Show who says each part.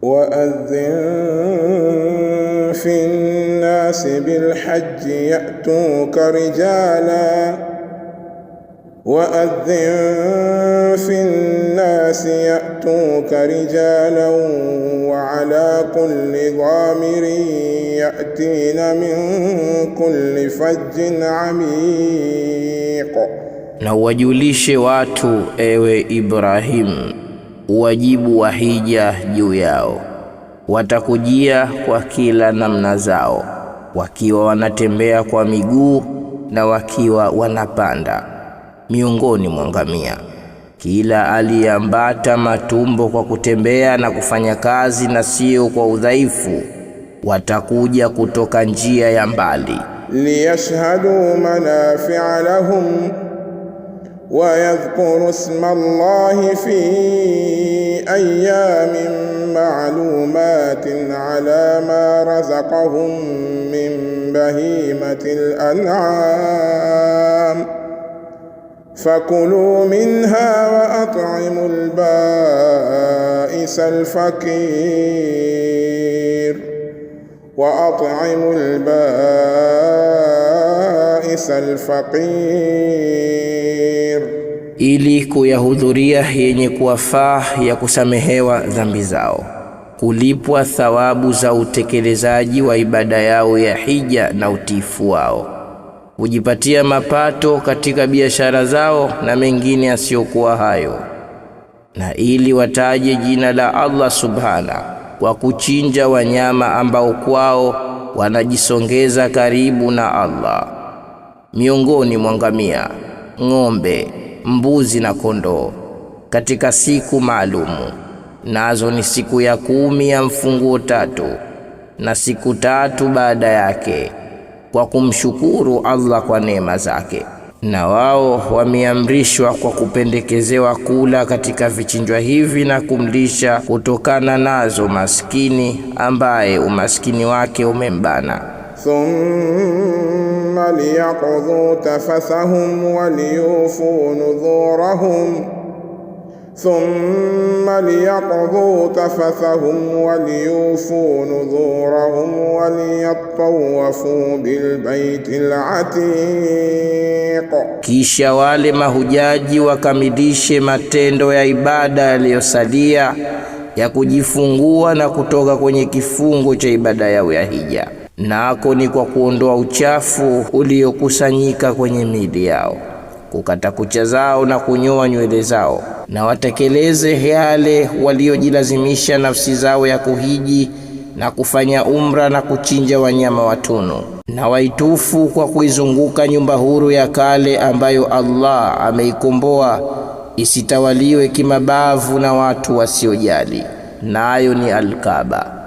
Speaker 1: وأذن في الناس بالحج يأتوك رجالا وعلى كل ضامر يأتين من كل فج عميق.
Speaker 2: Na wajulishe watu, ewe Ibrahim, wajibu wa hija juu yao. Watakujia kwa kila namna zao, wakiwa wanatembea kwa miguu na wakiwa wanapanda miongoni mwa ngamia. Kila aliambata matumbo kwa kutembea na kufanya kazi na sio kwa udhaifu, watakuja kutoka njia ya mbali.
Speaker 1: Liyashhadu manafi'a lahum wa yadhkuru isma Allahi fi ayyamin ma'lumatin ala ma razaqahum min bahimatil an'am fakulu minha wa at'imul ba'isa al-faqir.
Speaker 2: Ili kuyahudhuria yenye kuwafaa ya kusamehewa dhambi zao, kulipwa thawabu za utekelezaji wa ibada yao ya hija na utiifu wao, kujipatia mapato katika biashara zao na mengine yasiyokuwa hayo, na ili wataje jina la Allah subhana kwa kuchinja wanyama ambao kwao wanajisongeza karibu na Allah, miongoni mwa ngamia, ng'ombe, mbuzi na kondoo, katika siku maalumu. Nazo ni siku ya 10 ya mfunguo 3 na siku 3 baada yake, kwa kumshukuru Allah kwa neema zake. Na wao wameamrishwa kwa kupendekezewa kula katika vichinjwa hivi na kumlisha kutokana nazo maskini ambaye umaskini wake umembana.
Speaker 1: Thumma liyaqdhu tafathahum waliyufu nudhurahum وليطوفوا بالبيت العتيق.
Speaker 2: Kisha wale mahujaji wakamilishe matendo ya ibada yaliyosalia ya kujifungua na kutoka kwenye kifungo cha ibada yao ya hija, nako ni kwa kuondoa uchafu uliokusanyika kwenye miili yao, kukata kucha zao na kunyoa nywele zao, na watekeleze yale waliojilazimisha nafsi zao ya kuhiji na kufanya umra na kuchinja wanyama watunu, na waitufu kwa kuizunguka nyumba huru ya kale ambayo Allah ameikomboa isitawaliwe kimabavu na watu wasiojali, nayo ni Al-Kaaba.